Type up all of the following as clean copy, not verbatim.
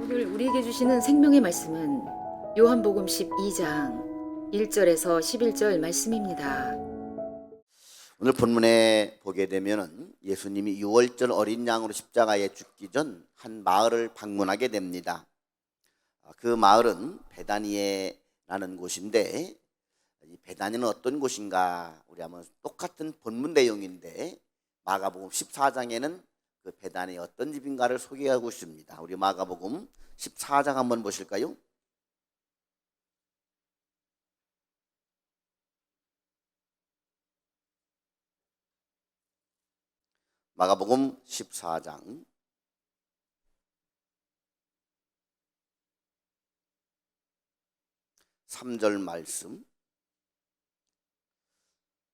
오늘 우리에게 주시는 생명의 말씀은 요한복음 12장 1절에서 11절 말씀입니다. 오늘 본문에 보게 되면은 예수님이 유월절 어린 양으로 십자가에 죽기 전 한 마을을 방문하게 됩니다. 그 마을은 베다니에라는 곳인데, 이 베다니는 어떤 곳인가? 우리 한번 똑같은 본문 내용인데 마가복음 14장에는 그 베다니 어떤 집인가를 소개하고 있습니다. 우리 마가복음 14장 한번 보실까요? 마가복음 14장 3절 말씀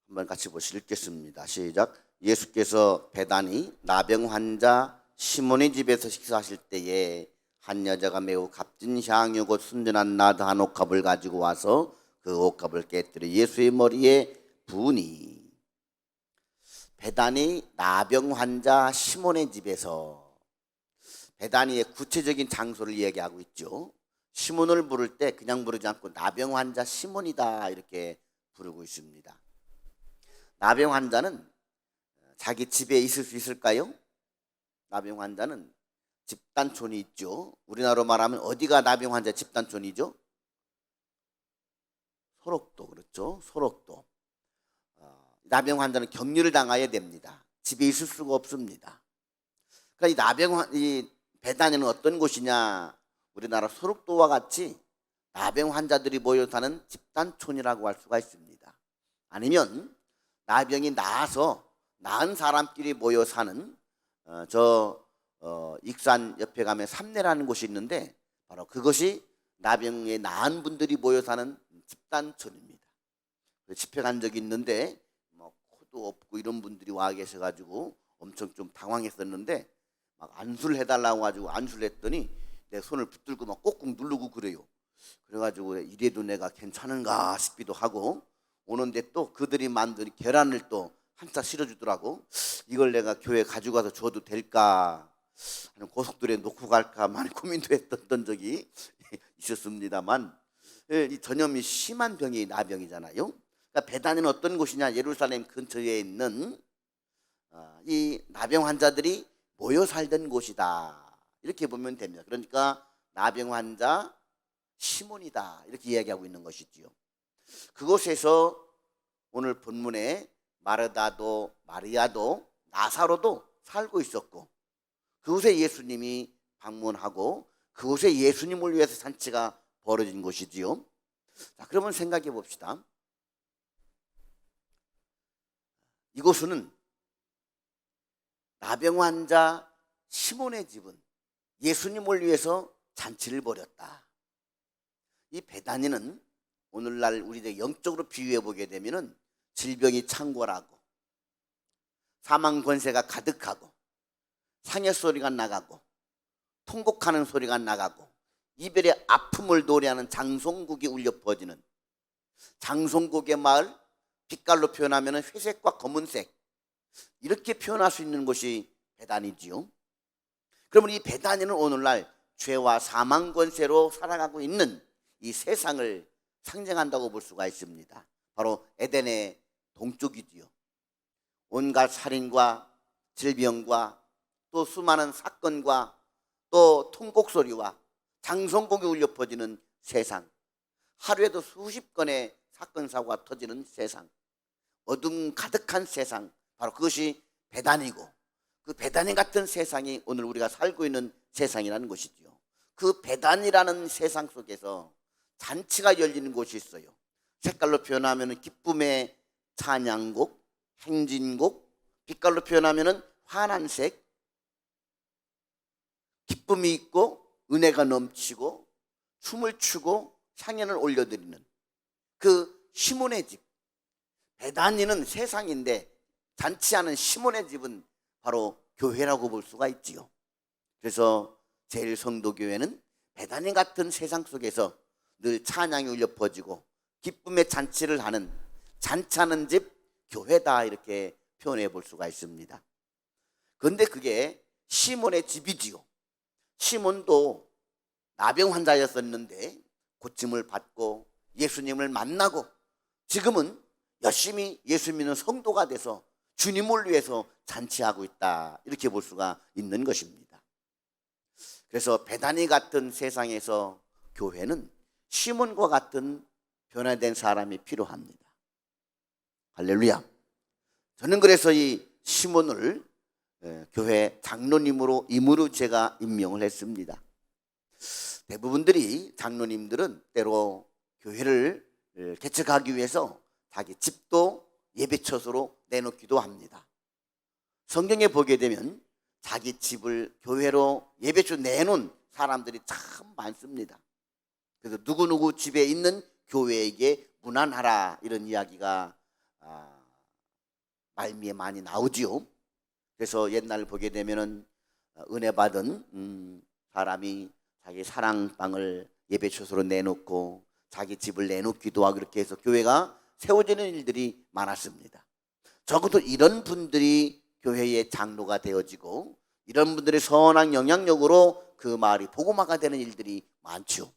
한번 같이 읽겠습니다. 시작. 예수께서 베다니 나병 환자 시몬의 집에서 식사하실 때에 한 여자가 매우 값진 향유 곧 순전한 나드 한 옥합을 가지고 와서 그 옥합을 깨뜨려 예수의 머리에 부으니. 베다니 나병 환자 시몬의 집에서, 베다니의 구체적인 장소를 얘기하고 있죠. 시몬을 부를 때 그냥 부르지 않고 나병 환자 시몬이다 이렇게 부르고 있습니다. 나병 환자는 자기 집에 있을 수 있을까요? 나병 환자는 집단촌이 있죠. 우리나라로 말하면 어디가 나병 환자 집단촌이죠? 소록도, 그렇죠? 소록도. 나병 환자는 격리를 당해야 됩니다. 집에 있을 수가 없습니다. 그러니까 이 베다니는 어떤 곳이냐? 우리나라 소록도와 같이 나병 환자들이 모여 사는 집단촌이라고 할 수가 있습니다. 아니면 나병이 나아서 나은 사람끼리 모여 사는 익산 옆에 가면 삼내라는 곳이 있는데 바로 그것이 나병에 나은 분들이 모여 사는 집단촌입니다. 집회 간 적이 있는데 뭐 코도 없고 이런 분들이 와 계셔가지고 엄청 좀 당황했었는데 막 안수를 해달라고 가지고 안수를 했더니 내 손을 붙들고 막 꼭꼭 누르고 그래요. 그래가지고 이래도 내가 괜찮은가 싶기도 하고, 오는데 또 그들이 만든 계란을 또 한 차 실어주더라고. 이걸 내가 교회 가지고 가서 줘도 될까 하는, 고속도로에 놓고 갈까 많이 고민도 했던 적이 있었습니다만, 이 전염이 심한 병이 나병이잖아요. 그러니까 베다니는 어떤 곳이냐? 예루살렘 근처에 있는 이 나병 환자들이 모여 살던 곳이다 이렇게 보면 됩니다. 그러니까 나병 환자 시몬이다 이렇게 이야기하고 있는 것이지요. 그곳에서 오늘 본문에 마르다도 마리아도 나사로도 살고 있었고, 그곳에 예수님이 방문하고 그곳에 예수님을 위해서 잔치가 벌어진 곳이지요. 자, 그러면 생각해 봅시다. 이곳은 나병 환자 시몬의 집은 예수님을 위해서 잔치를 벌였다. 이 베다니는 오늘날 우리들 영적으로 비유해 보게 되면은 질병이 창궐하고 사망 권세가 가득하고 상해 소리가 나가고 통곡하는 소리가 나가고 이별의 아픔을 노래하는 장송국이 울려 퍼지는, 장송국의 마을, 빛깔로 표현하면 회색과 검은색 이렇게 표현할 수 있는 곳이 베다니지요. 그러면 이 베다니는 오늘날 죄와 사망 권세로 살아가고 있는 이 세상을 상징한다고 볼 수가 있습니다. 바로 에덴의 동쪽이지요. 온갖 살인과 질병과 또 수많은 사건과 또 통곡 소리와 장송곡이 울려 퍼지는 세상, 하루에도 수십 건의 사건 사고가 터지는 세상, 어둠 가득한 세상, 바로 그것이 베다니고, 그 베다니 같은 세상이 오늘 우리가 살고 있는 세상이라는 것이지요. 그 베다니라는 세상 속에서 잔치가 열리는 곳이 있어요. 색깔로 표현하면 기쁨의 찬양곡, 행진곡, 빛깔로 표현하면 환한색, 기쁨이 있고 은혜가 넘치고 춤을 추고 향연을 올려드리는 그 시몬의 집, 베다니는 세상인데 잔치하는 시몬의 집은 바로 교회라고 볼 수가 있지요. 그래서 제일성도교회는 베다니 같은 세상 속에서 늘 찬양이 울려 퍼지고 기쁨의 잔치를 하는, 잔치하는 집 교회다 이렇게 표현해 볼 수가 있습니다. 그런데 그게 시몬의 집이지요. 시몬도 나병 환자였었는데 고침을 받고 예수님을 만나고 지금은 열심히 예수 믿는 성도가 돼서 주님을 위해서 잔치하고 있다, 이렇게 볼 수가 있는 것입니다. 그래서 베다니 같은 세상에서 교회는 시몬과 같은 변화된 사람이 필요합니다. 할렐루야. 저는 그래서 이 시몬을 교회 장로님으로 임으로 제가 임명을 했습니다. 대부분들이 장로님들은 때로 교회를 개척하기 위해서 자기 집도 예배처소로 내놓기도 합니다. 성경에 보게 되면 자기 집을 교회로 예배처 내놓은 사람들이 참 많습니다. 그래서 누구누구 집에 있는 교회에게 문안하라, 이런 이야기가 말미에 많이 나오지요. 그래서 옛날 보게 되면은 은혜 받은 사람이 자기 사랑방을 예배처소로 내놓고 자기 집을 내놓기도 하고, 그렇게 해서 교회가 세워지는 일들이 많았습니다. 적어도 이런 분들이 교회의 장로가 되어지고 이런 분들의 선한 영향력으로 그 마을이 복음화가 되는 일들이 많죠.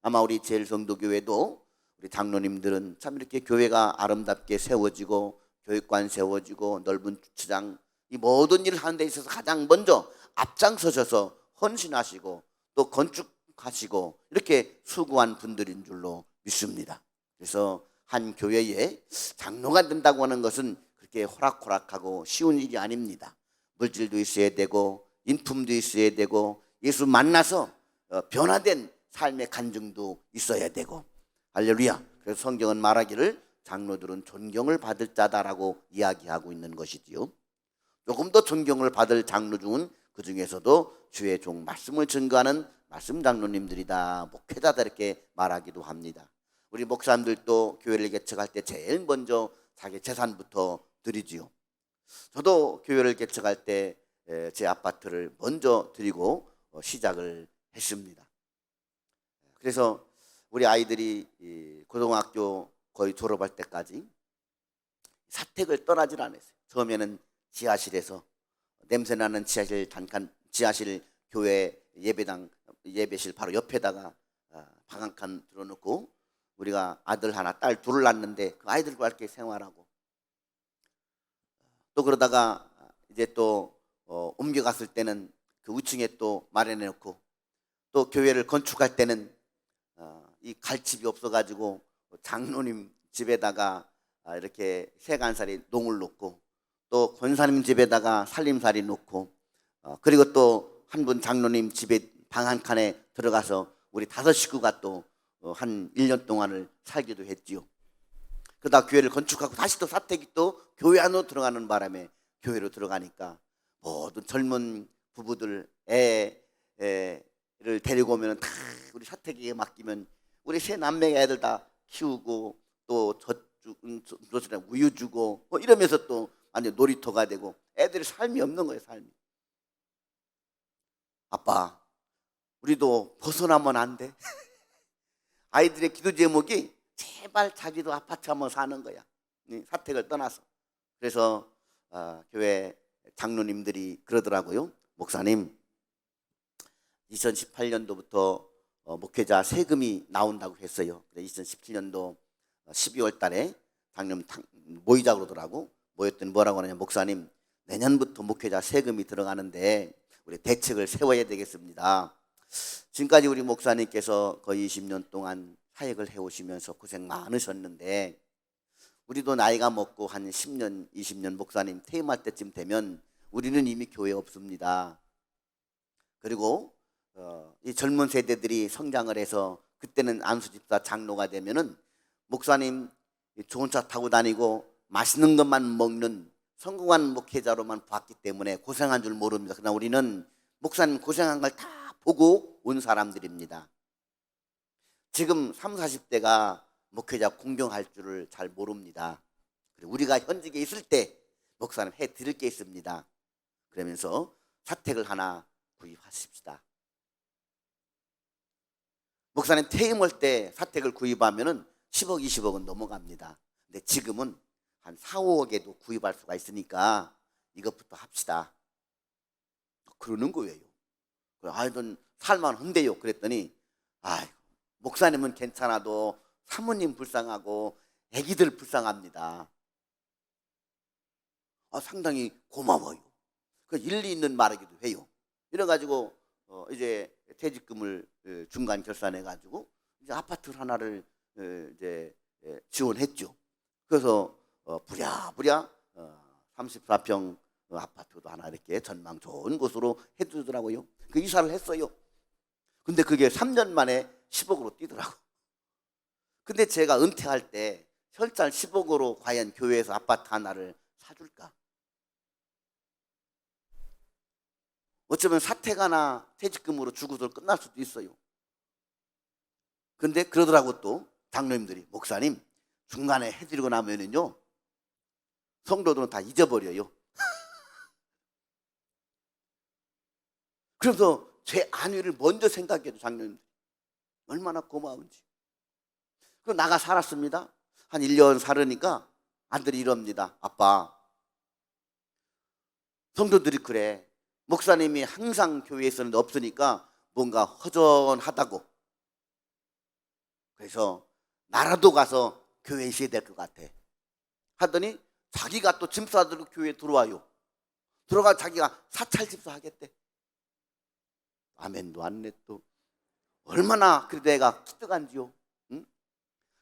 아마 우리 제일성도교회도 우리 장로님들은 참 이렇게 교회가 아름답게 세워지고 교육관 세워지고 넓은 주차장, 이 모든 일을 하는 데 있어서 가장 먼저 앞장서셔서 헌신하시고 또 건축하시고 이렇게 수고한 분들인 줄로 믿습니다. 그래서 한 교회에 장로가 된다고 하는 것은 그렇게 호락호락하고 쉬운 일이 아닙니다. 물질도 있어야 되고 인품도 있어야 되고 예수 만나서 변화된 삶의 간증도 있어야 되고, 할렐루야. 그래서 성경은 말하기를 장로들은 존경을 받을 자다라고 이야기하고 있는 것이지요. 조금 더 존경을 받을 장로 중은 그 중에서도 주의 종 말씀을 증거하는 말씀 장로님들이다, 목회자다, 이렇게 말하기도 합니다. 우리 목사님들도 교회를 개척할 때 제일 먼저 자기 재산부터 드리지요. 저도 교회를 개척할 때 제 아파트를 먼저 드리고 시작을 했습니다. 그래서 우리 아이들이 고등학교 거의 졸업할 때까지 사택을 떠나질 않았어요. 처음에는 지하실에서 냄새나는 지하실 교회 예배당 예배실 바로 옆에다가 방 한 칸 들어놓고 우리가 아들 하나 딸 둘을 낳았는데 그 아이들과 함께 생활하고, 또 그러다가 이제 또 옮겨갔을 때는 그 우층에 또 마련해 놓고, 또 교회를 건축할 때는 이 갈 집이 없어가지고 장로님 집에다가 이렇게 세간살이 농을 놓고, 또 권사님 집에다가 살림살이 놓고, 그리고 또 한 분 장로님 집에 방 한 칸에 들어가서 우리 5 식구가 또 한 1년 동안을 살기도 했지요. 그러다 교회를 건축하고 다시 또 사택이 또 교회 안으로 들어가는 바람에 교회로 들어가니까 모든 젊은 부부들 애를 데리고 오면 다 우리 사택에 맡기면 우리 세 남매 애들 다 키우고 또 젖주고 우유 주고 이러면서 또 완전 놀이터가 되고 애들이 삶이 없는 거예요. 삶이. 아빠, 우리도 벗어나면 안 돼? 아이들의 기도 제목이 제발 자기도 아파트 한번 사는 거야. 사택을 떠나서. 그래서 교회 장로님들이 그러더라고요. 목사님, 2018년도부터 목회자 세금이 나온다고 했어요. 2017년도 12월 달에 장로님 모이자 그러더라고. 모였더니 뭐라고 하느냐, 목사님 내년부터 목회자 세금이 들어가는데 우리 대책을 세워야 되겠습니다. 지금까지 우리 목사님께서 거의 20년 동안 사역을 해오시면서 고생 많으셨는데 우리도 나이가 먹고 한 10년, 20년 목사님 퇴임할 때쯤 되면 우리는 이미 교회 없습니다. 그리고 이 젊은 세대들이 성장을 해서 그때는 안수집사 장로가 되면은 목사님 좋은 차 타고 다니고 맛있는 것만 먹는 성공한 목회자로만 봤기 때문에 고생한 줄 모릅니다. 그러나 우리는 목사님 고생한 걸 다 보고 온 사람들입니다. 지금 30, 40대가 목회자 공경할 줄을 잘 모릅니다. 우리가 현직에 있을 때 목사님 해드릴 게 있습니다. 그러면서 사택을 하나 구입하십시다. 목사님 퇴임할 때 사택을 구입하면 10억, 20억은 넘어갑니다. 근데 지금은 한 4, 5억에도 구입할 수가 있으니까 이것부터 합시다. 그러는 거예요. 아이들 살만한데요. 그랬더니 목사님은 괜찮아도 사모님 불쌍하고 애기들 불쌍합니다. 상당히 고마워요. 그 일리 있는 말이기도 해요. 이래가지고 이제 퇴직금을 중간 결산해가지고 이제 아파트 하나를 이제 지원했죠. 그래서 부랴부랴 34평 아파트도 하나 이렇게 전망 좋은 곳으로 해주더라고요. 그 이사를 했어요. 근데 그게 3년 만에 10억으로 뛰더라고. 근데 제가 은퇴할 때 혈장 10억으로 과연 교회에서 아파트 하나를 사줄까? 어쩌면 사택하나 퇴직금으로 주고도 끝날 수도 있어요. 근데 그러더라고. 또 장로님들이, 목사님 중간에 해드리고 나면은요 성도들은 다 잊어버려요. 그래서 제 안위를 먼저 생각해도 장로님들 얼마나 고마운지. 그럼 나가 살았습니다. 한 1년 살으니까 아들이 이럽니다. 아빠, 성도들이 그래. 목사님이 항상 교회에서는 없으니까 뭔가 허전하다고. 그래서 나라도 가서 교회에 있어야 될 것 같아 하더니 자기가 또 짐 싸들고 교회에 들어와요. 들어가 자기가 사찰 집사 하겠대. 아멘도 안 내. 또 얼마나 그래도 내가 기특한지요. 응?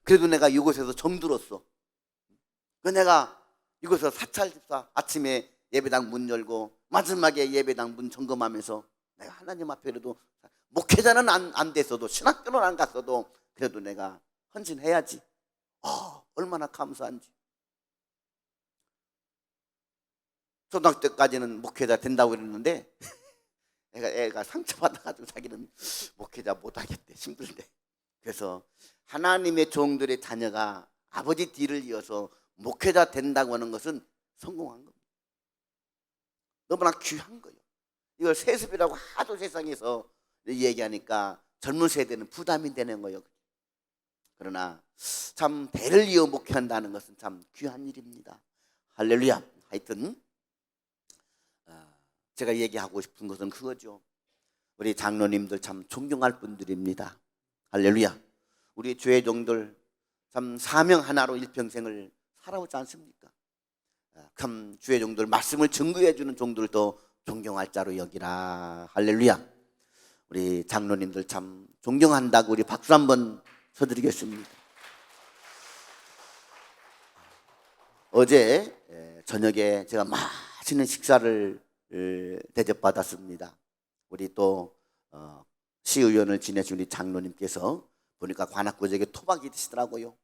그래도 내가 이곳에서 정들었어. 그 내가 이곳에서 사찰 집사, 아침에 예배당 문 열고 마지막에 예배당 문 점검하면서 내가 하나님 앞에 그래도 목회자는 안 됐어도 신학교는 안 갔어도 그래도 내가 헌신해야지. 얼마나 감사한지. 초등학교 때까지는 목회자 된다고 그랬는데 애가 상처받아가지고 자기는 목회자 못하겠대. 힘들대. 그래서 하나님의 종들의 자녀가 아버지 뒤를 이어서 목회자 된다고 하는 것은 성공한 겁니다. 너무나 귀한 거예요. 이걸 세습이라고 하도 세상에서 얘기하니까 젊은 세대는 부담이 되는 거예요. 그러나 참 대를 이어 목회한다는 것은 참 귀한 일입니다. 할렐루야. 하여튼 제가 얘기하고 싶은 것은 그거죠. 우리 장로님들 참 존경할 분들입니다. 할렐루야. 우리 교회 종들 참 사명 하나로 일평생을 살아오지 않습니까? 참 주의 종들 말씀을 증거해 주는 종들도 존경할 자로 여기라. 할렐루야. 우리 장로님들 참 존경한다고 우리 박수 한번 쳐드리겠습니다. 어제 저녁에 제가 맛있는 식사를 대접받았습니다. 우리 또 시의원을 지내신 우리 장로님께서 보니까 관악구역에 토박이 드시더라고요.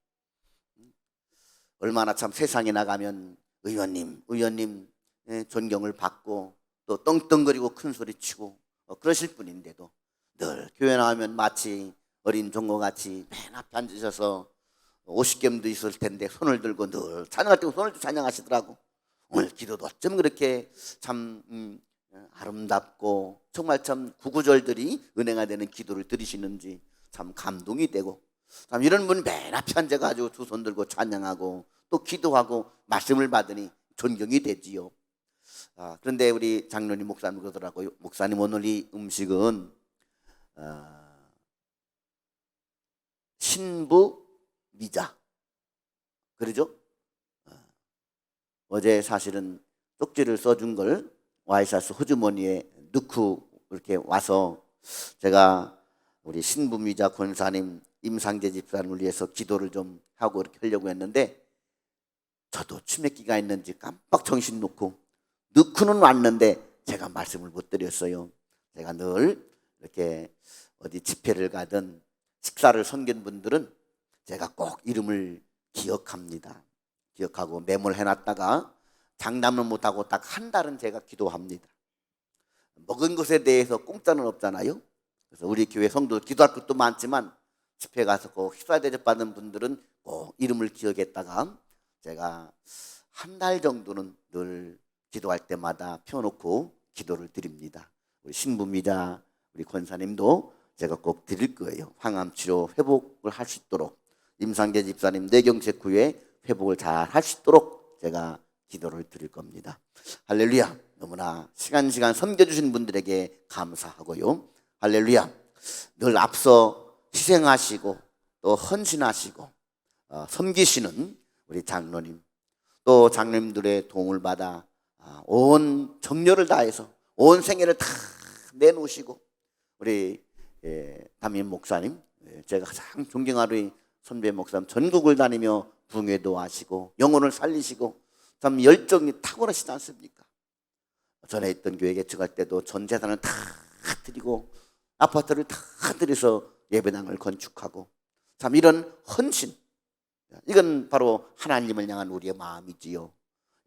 얼마나 참 세상에 나가면 의원님 존경을 받고 또 떵떵거리고 큰 소리치고 그러실 분인데도 늘 교회 나오면 마치 어린 종고같이 맨 앞에 앉으셔서 50gem도 있을 텐데 손을 들고 늘 찬양할 때 손을 들고 찬양하시더라고. 오늘 기도도 어쩜 그렇게 참 아름답고 정말 참 구구절들이 은혜가 되는 기도를 드리시는지 참 감동이 되고, 참 이런 분 맨 앞에 앉아가지고 두 손 들고 찬양하고 또 기도하고 말씀을 받으니 존경이 되지요. 그런데 우리 장로님 목사님 그러더라고요. 목사님 오늘 이 음식은 신부 미자 그러죠? 어제 사실은 쪽지를 써준 걸 와이셔츠 호주머니에 넣고 이렇게 와서 제가 우리 신부 미자 권사님 임상재 집사님을 위해서 기도를 좀 하고 이렇게 하려고 했는데 저도 치매기가 있는지 깜빡 정신 놓고 넣고는 왔는데 제가 말씀을 못 드렸어요. 제가 늘 이렇게 어디 집회를 가든 식사를 섬긴 분들은 제가 꼭 이름을 기억합니다. 기억하고 메모해놨다가 장담을 못하고 딱 한 달은 제가 기도합니다. 먹은 것에 대해서 공짜는 없잖아요. 그래서 우리 교회 성도 기도할 것도 많지만 집회 가서 꼭 식사 대접 받은 분들은 꼭 이름을 기억했다가 제가 한 달 정도는 늘 기도할 때마다 펴놓고 기도를 드립니다. 우리 신부미자 우리 권사님도 제가 꼭 드릴 거예요. 항암 치료 회복을 할 수 있도록 임상재 집사님 뇌경색 후에 회복을 잘 할 수 있도록 제가 기도를 드릴 겁니다. 할렐루야. 너무나 시간 섬겨주신 분들에게 감사하고요. 할렐루야. 늘 앞서 희생하시고 또 헌신하시고 섬기시는 우리 장로님, 또 장로님들의 도움을 받아 온 정열을 다해서 온 생애를 다 내놓으시고 우리 담임 목사님, 제가 가장 존경하는 선배 목사님, 전국을 다니며 붕괴도 하시고 영혼을 살리시고 참 열정이 탁월하시지 않습니까? 전에 있던 교회 개척할 때도 전 재산을 다 드리고 아파트를 다 드려서 예배당을 건축하고, 참 이런 헌신, 이건 바로 하나님을 향한 우리의 마음이지요.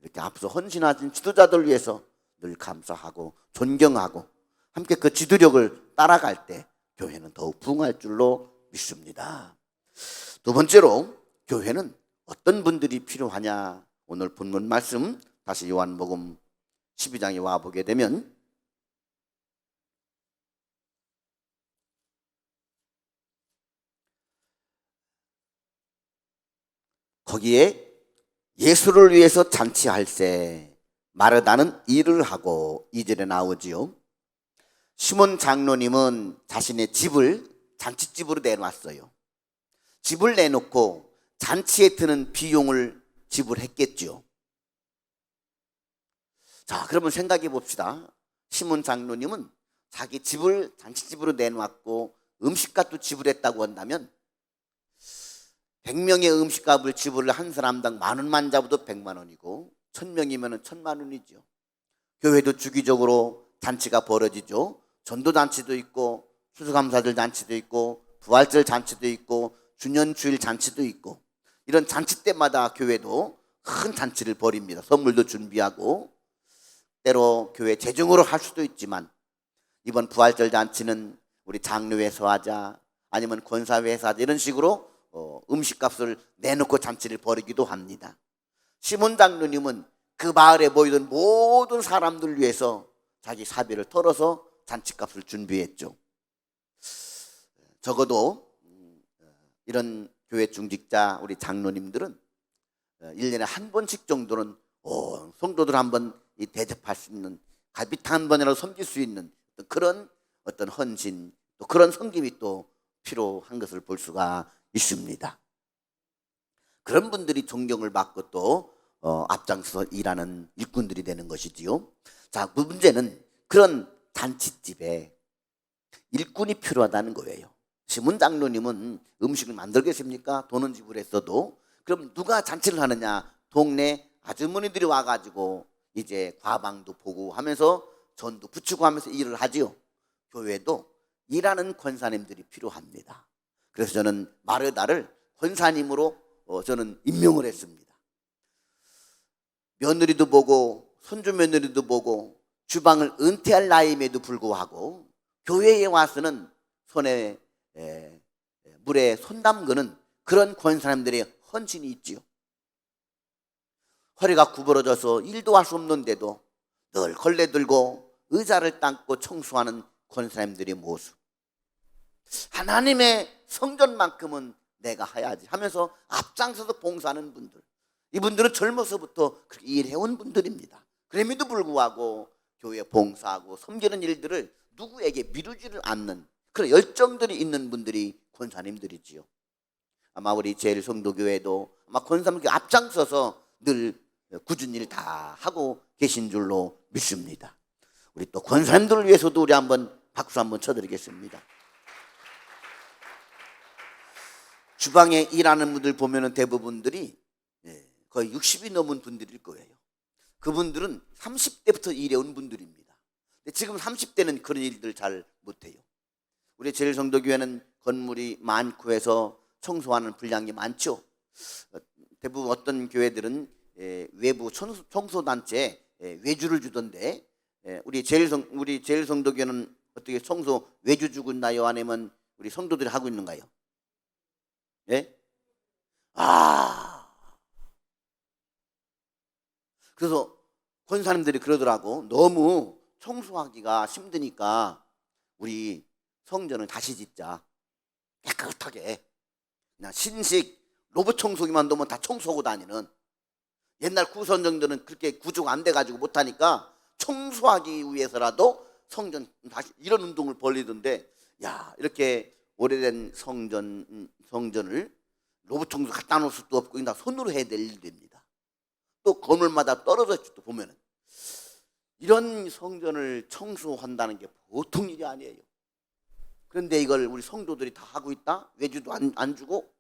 이렇게 앞서 헌신하신 지도자들 위해서 늘 감사하고 존경하고 함께 그 지도력을 따라갈 때 교회는 더욱 부흥할 줄로 믿습니다. 두 번째로, 교회는 어떤 분들이 필요하냐. 오늘 본문 말씀 다시 요한복음 12장에 와보게 되면 거기에 예수를 위해서 잔치할세 마르다는 일을 하고 2절에 나오지요. 시몬 장로님은 자신의 집을 잔치집으로 내놨어요. 집을 내놓고 잔치에 드는 비용을 지불했겠죠. 자, 그러면 생각해 봅시다. 시몬 장로님은 자기 집을 잔치집으로 내놓았고 음식값도 지불했다고 한다면 100명의 음식값을 지불을 한 사람당 10,000원 잡아도 100만 원이고 1,000명이면 1,000만 원이죠. 교회도 주기적으로 잔치가 벌어지죠. 전도잔치도 있고 수수감사절 잔치도 있고 부활절 잔치도 있고 주년주일 잔치도 있고, 이런 잔치 때마다 교회도 큰 잔치를 벌입니다. 선물도 준비하고, 때로 교회 재정으로 할 수도 있지만 이번 부활절 잔치는 우리 장로회에서 하자, 아니면 권사회에서 하자, 이런 식으로 음식값을 내놓고 잔치를 벌이기도 합니다. 시몬 장로님은 그 마을에 모이던 모든 사람들 위해서 자기 사비를 털어서 잔치값을 준비했죠. 적어도 이런 교회 중직자 우리 장로님들은 1년에 한 번씩 정도는 성도들 한번 대접할 수 있는, 갈비탕 한 번이라도 섬길 수 있는 그런 어떤 헌신, 또 그런 섬김이 또 필요한 것을 볼 수가 있습니다. 그런 분들이 존경을 받고 또 앞장서서 일하는 일꾼들이 되는 것이지요. 자, 그 문제는 그런 잔치집에 일꾼이 필요하다는 거예요. 시몬 장로님은 음식을 만들겠습니까? 돈은 지불했어도. 그럼 누가 잔치를 하느냐? 동네 아주머니들이 와가지고 이제 과방도 보고 하면서 전도 붙이고 하면서 일을 하지요. 교회도 일하는 권사님들이 필요합니다. 그래서 저는 마르다를 권사님으로 저는 임명을 했습니다. 며느리도 보고 손주 며느리도 보고 주방을 은퇴할 나이임에도 불구하고 교회에 와서는 손에 물에 손 담그는 그런 권사님들의 헌신이 있지요. 허리가 구부러져서 일도 할 수 없는데도 늘 걸레 들고 의자를 닦고 청소하는 권사님들의 모습, 하나님의 성전만큼은 내가 해야지 하면서 앞장서서 봉사하는 분들, 이분들은 젊어서부터 그렇게 일해온 분들입니다. 그럼에도 불구하고 교회 봉사하고 섬기는 일들을 누구에게 미루지를 않는 그런 열정들이 있는 분들이 권사님들이지요. 아마 우리 제일성도교회도 아마 권사님께 앞장서서 늘 굳은 일 다 하고 계신 줄로 믿습니다. 우리 또 권사님들을 위해서도 우리 한번 박수 한번 쳐드리겠습니다. 주방에 일하는 분들 보면은 대부분들이 거의 60이 넘은 분들일 거예요. 그분들은 30대부터 일해온 분들입니다. 근데 지금 30대는 그런 일들 잘 못해요. 우리 제일성도교회는 건물이 많고 해서 청소하는 분량이 많죠. 대부분 어떤 교회들은 외부 청소단체에 외주를 주던데, 우리 제일성도교회는 어떻게 청소 외주 주고 있나요? 아니면 우리 성도들이 하고 있는가요? 예? 그래서 권사님들이 그러더라고. 너무 청소하기가 힘드니까 우리 성전을 다시 짓자. 깨끗하게. 그냥 신식 로봇 청소기만 놓으면 다 청소하고 다니는. 옛날 구선정들은 그렇게 구조가 안 돼가지고 못하니까 청소하기 위해서라도 성전 다시 이런 운동을 벌이던데, 야, 이렇게 오래된 성전을 로봇 청소 갖다 놓을 수도 없고 다 손으로 해야 될 일입니다. 또 건물마다 떨어져 있도 보면은 이런 성전을 청소한다는 게 보통 일이 아니에요. 그런데 이걸 우리 성도들이 다 하고 있다? 외주도 안 주고?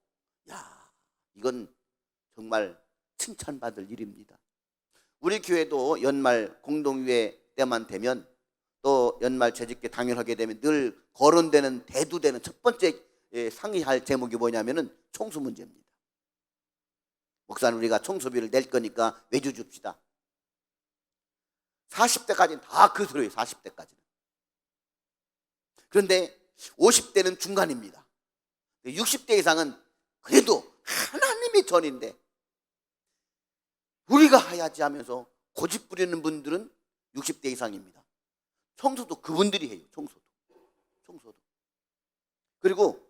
야, 이건 정말 칭찬받을 일입니다. 우리 교회도 연말 공동유회 때만 되면, 또 연말 재직회 당연하게 되면 늘 거론되는 대두되는 첫 번째 상의할 제목이 뭐냐면은 청소 문제입니다. 목사님, 우리가 청소비를 낼 거니까 외주 줍시다. 40대까지는 다 그 소리예요. 40대까지는. 그런데 50대는 중간입니다. 60대 이상은 그래도 하나님의 전인데 우리가 해야지 하면서 고집 부리는 분들은 60대 이상입니다. 청소도 그분들이 해요. 청소도. 그리고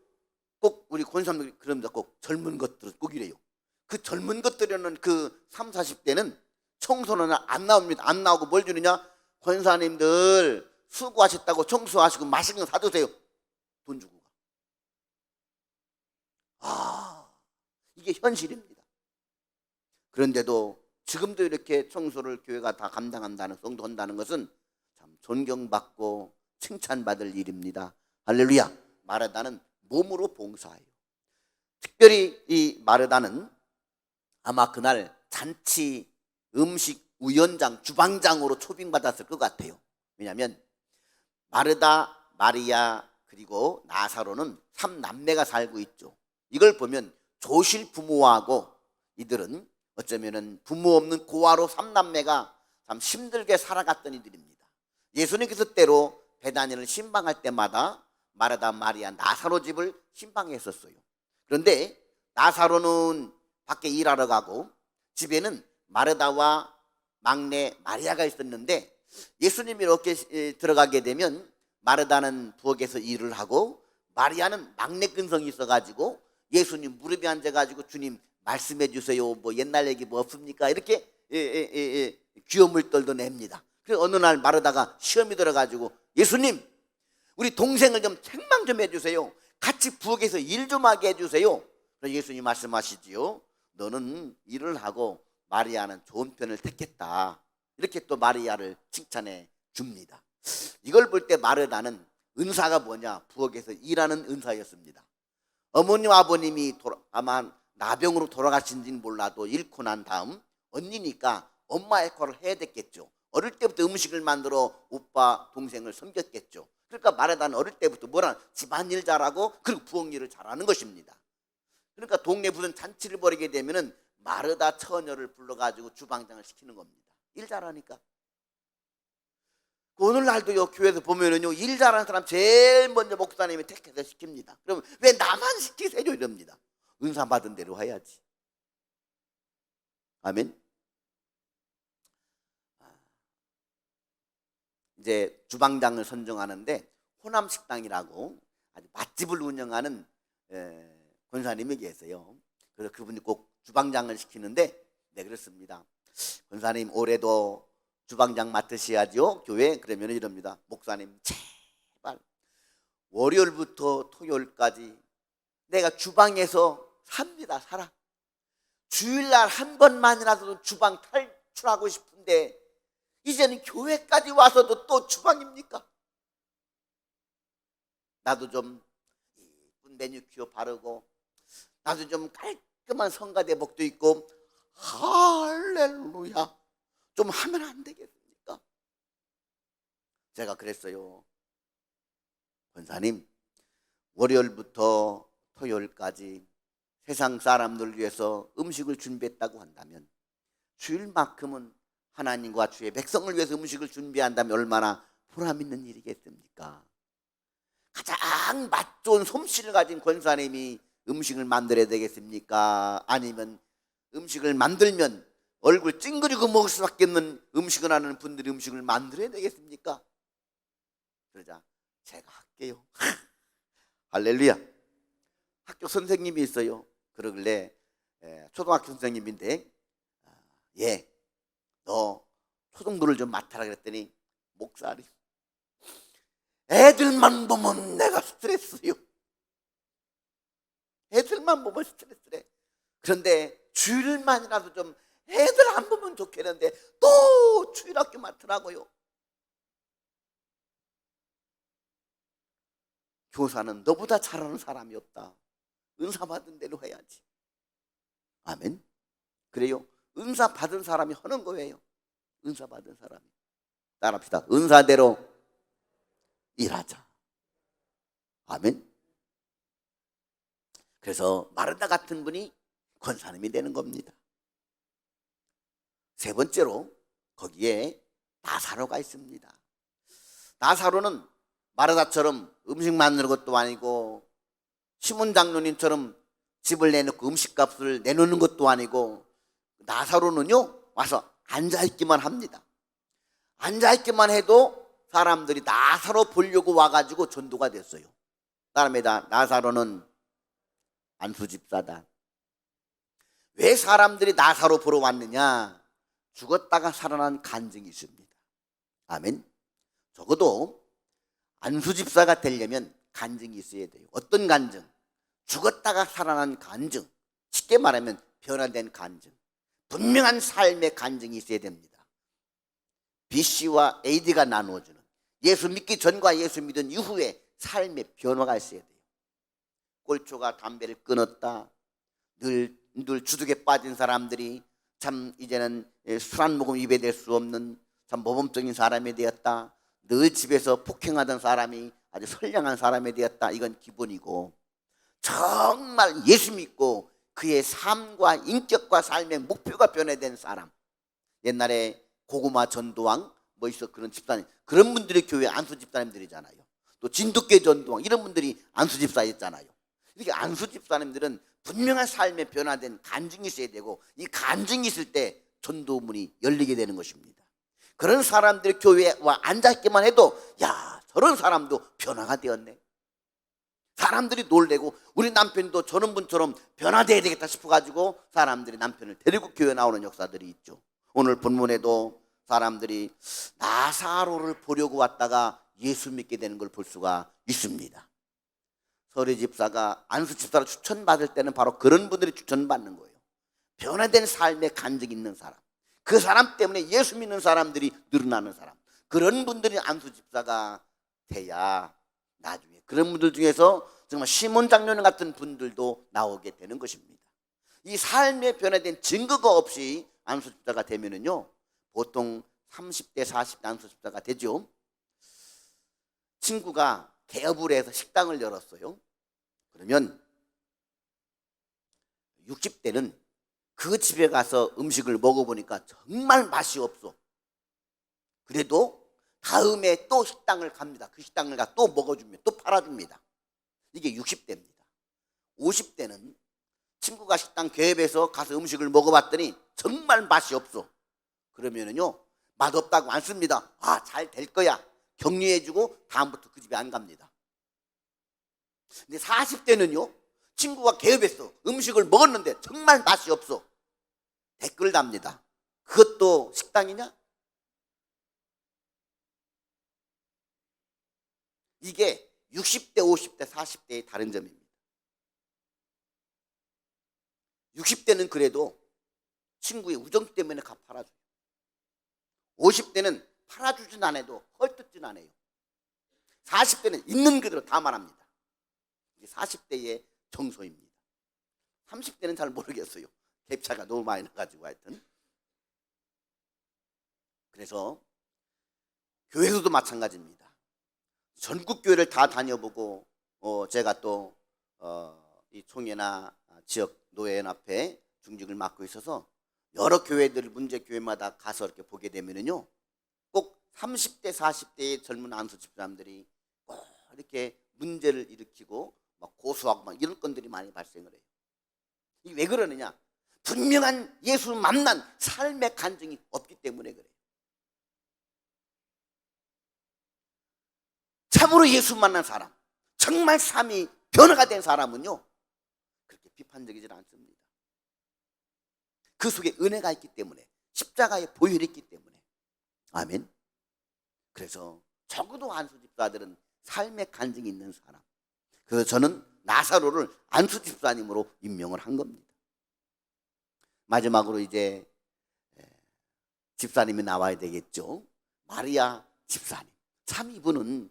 꼭 우리 권사님들이 그럽니다. 꼭 젊은 것들은 꼭 이래요. 그 젊은 것들에는 그 30, 40대는 청소는 안 나옵니다. 안 나오고 뭘 주느냐? 권사님들 수고하셨다고 청소하시고 맛있는 거 사드세요. 돈 주고. 이게 현실입니다. 그런데도 지금도 이렇게 청소를 교회가 다 감당한다는, 성도한다는 것은 참 존경받고 칭찬받을 일입니다. 할렐루야. 마르다는 몸으로 봉사해요. 특별히 이 마르다는 아마 그날 잔치 음식 위원장, 주방장으로 초빙받았을 것 같아요. 왜냐하면 마르다, 마리아 그리고 나사로는 3남매가 살고 있죠. 이걸 보면 조실 부모하고 이들은 어쩌면은 부모 없는 고아로 3남매가 참 힘들게 살아갔던 이들입니다. 예수님께서 때로 베다니를 신방할 때마다 마르다, 마리아, 나사로 집을 신방했었어요. 그런데 나사로는 밖에 일하러 가고 집에는 마르다와 막내 마리아가 있었는데, 예수님이 이렇게 들어가게 되면 마르다는 부엌에서 일을 하고 마리아는 막내 근성이 있어가지고 예수님 무릎에 앉아가지고 주님 말씀해 주세요. 뭐 옛날 얘기 뭐 없습니까? 이렇게 귀여움을 떨도 냅니다. 그래서 어느 날 마르다가 시험이 들어가지고 예수님, 우리 동생을 좀 책망 좀 해주세요. 같이 부엌에서 일 좀 하게 해주세요. 그래서 예수님 말씀하시지요. 너는 일을 하고 마리아는 좋은 편을 택했다. 이렇게 또 마리아를 칭찬해 줍니다. 이걸 볼 때 마르다는 은사가 뭐냐? 부엌에서 일하는 은사였습니다. 어머님 아버님이 아마 나병으로 돌아가신지는 몰라도 잃고 난 다음 언니니까 엄마 역할을 해야 됐겠죠. 어릴 때부터 음식을 만들어 오빠 동생을 섬겼겠죠. 그러니까 마르다는 어릴 때부터 뭐라 집안일 잘하고 그리고 부엌 일을 잘하는 것입니다. 그러니까 동네 무슨 잔치를 벌이게 되면은 마르다 처녀를 불러가지고 주방장을 시키는 겁니다. 일 잘하니까. 오늘날도요, 교회에서 보면은요, 일 잘하는 사람 제일 먼저 목사님이 택해서 시킵니다. 그러면 왜 나만 시키세요? 이럽니다. 은사 받은 대로 해야지. 아멘. 이제 주방장을 선정하는데 호남식당이라고 아주 맛집을 운영하는 권사님이 계세요. 그래서 그분이 꼭 주방장을 시키는데, 네, 그렇습니다. 권사님 올해도 주방장 맡으셔야죠, 교회. 그러면 이럽니다. 목사님 제발 월요일부터 토요일까지 내가 주방에서 삽니다. 살아. 주일날 한 번만이라도 주방 탈출하고 싶은데 이제는 교회까지 와서도 또 주방입니까? 나도 좀 이쁜 매니큐어 바르고 나도 좀 깔끔한 성가대복도 입고 할렐루야 좀 하면 안 되겠습니까? 제가 그랬어요. 권사님, 월요일부터 토요일까지 세상 사람들 위해서 음식을 준비했다고 한다면 주일만큼은 하나님과 주의 백성을 위해서 음식을 준비한다면 얼마나 보람 있는 일이겠습니까? 가장 맛 좋은 솜씨를 가진 권사님이 음식을 만들어야 되겠습니까? 아니면 음식을 만들면 얼굴 찡그리고 먹을 수밖에 없는 음식을 하는 분들이 음식을 만들어야 되겠습니까? 그러자 제가 할게요. 할렐루야. 학교 선생님이 있어요. 그러길래 초등학교 선생님인데 너 초등부를 좀 맡아라 그랬더니 목사님, 애들만 보면 내가 스트레스요. 애들만 보면 스트레스래. 그런데 주일만이라도 좀 애들 안 보면 좋겠는데 또 주일학교 맡으라고요. 교사는 너보다 잘하는 사람이 없다. 은사 받은 대로 해야지. 아멘. 그래요. 은사 받은 사람이 하는 거예요. 은사 받은 사람이. 따라합시다. 은사대로 일하자. 아멘. 그래서 마르다 같은 분이 권사님이 되는 겁니다. 세 번째로 거기에 나사로가 있습니다. 나사로는 마르다처럼 음식 만드는 것도 아니고 시몬 장로님처럼 집을 내놓고 음식값을 내놓는 것도 아니고 나사로는요 와서 앉아있기만 합니다. 앉아있기만 해도 사람들이 나사로 보려고 와가지고 전도가 됐어요. 사람이다. 나사로는 안수집사다. 왜 사람들이 나사로 보러 왔느냐? 죽었다가 살아난 간증이 있습니다. 아멘. 적어도 안수집사가 되려면 간증이 있어야 돼요. 어떤 간증? 죽었다가 살아난 간증. 쉽게 말하면 변화된 간증. 분명한 삶의 간증이 있어야 됩니다. BC와 AD가 나누어주는 예수 믿기 전과 예수 믿은 이후에 삶의 변화가 있어야 돼요. 꼴초가 담배를 끊었다. 늘 주둑에 빠진 사람들이 참 이제는 술 한 모금 입에 댈 수 없는 참 모범적인 사람이 되었다. 늘 집에서 폭행하던 사람이 아주 선량한 사람이 되었다. 이건 기본이고, 정말 예수 믿고 그의 삶과 인격과 삶의 목표가 변화된 사람. 옛날에 고구마 전도왕 뭐 있어 그런 집사님, 그런 분들이 교회 안수 집사님들이잖아요. 또 진돗개 전도왕 이런 분들이 안수 집사였잖아요. 이렇게 안수 집사님들은 분명한 삶에 변화된 간증이 있어야 되고, 이 간증이 있을 때 전도문이 열리게 되는 것입니다. 그런 사람들이 교회에 와 앉아있기만 해도 야, 저런 사람도 변화가 되었네. 사람들이 놀래고 우리 남편도 저런 분처럼 변화되어야 되겠다 싶어가지고 사람들이 남편을 데리고 교회 나오는 역사들이 있죠. 오늘 본문에도 사람들이 나사로를 보려고 왔다가 예수 믿게 되는 걸 볼 수가 있습니다. 서리 집사가 안수 집사로 추천받을 때는 바로 그런 분들이 추천받는 거예요. 변화된 삶의 간증이 있는 사람, 그 사람 때문에 예수 믿는 사람들이 늘어나는 사람, 그런 분들이 안수 집사가 돼야 나중에 그런 분들 중에서 정말 시몬 장로님 같은 분들도 나오게 되는 것입니다. 이 삶에 변화된 증거가 없이 안수 집사가 되면은요, 보통 30대 40대 안수 집사가 되죠. 친구가 개업을 해서 식당을 열었어요. 그러면 60대는 그 집에 가서 음식을 먹어보니까 정말 맛이 없어. 그래도 다음에 또 식당을 갑니다. 그 식당을 가 또 먹어주면 또 팔아줍니다. 이게 60대입니다. 50대는 친구가 식당 개업해서 가서 음식을 먹어봤더니 정말 맛이 없어. 그러면은요, 맛없다고 안 씁니다. 아, 잘 될 거야. 격려해주고 다음부터 그 집에 안 갑니다. 근데 40대는요, 친구가 개업했어. 음식을 먹었는데 정말 맛이 없어. 댓글 답니다. 그것도 식당이냐? 이게 60대, 50대, 40대의 다른 점입니다. 60대는 그래도 친구의 우정 때문에 가 팔아줘요. 50대는 팔아주진 않아도 헐뜯진 않아요. 40대는 있는 그대로 다 말합니다. 이게 40대의 정서입니다. 30대는 잘 모르겠어요. 갭차가 너무 많이 나가지고 하여튼. 그래서 교회에서도 마찬가지입니다. 전국 교회를 다 다녀보고 제가 또 이 총회나 지역 노예연합회 중직을 맡고 있어서 여러 교회들 문제 교회마다 가서 이렇게 보게 되면은요, 꼭 30대 40대의 젊은 안수 집사람들이 꼭 이렇게 문제를 일으키고 막 고소하고 막 이런 건들이 많이 발생을 해요. 이게 왜 그러느냐? 분명한 예수 만난 삶의 간증이 없기 때문에 그래요. 참으로 예수 만난 사람, 정말 삶이 변화가 된 사람은요, 그렇게 비판적이지 않습니다. 그 속에 은혜가 있기 때문에, 십자가의 보혈이 있기 때문에. 아멘. 그래서 적어도 안수 집사들은 삶의 간증이 있는 사람. 그래서 저는 나사로를 안수 집사님으로 임명을 한 겁니다. 마지막으로 이제 집사님이 나와야 되겠죠. 마리아 집사님. 참 이분은,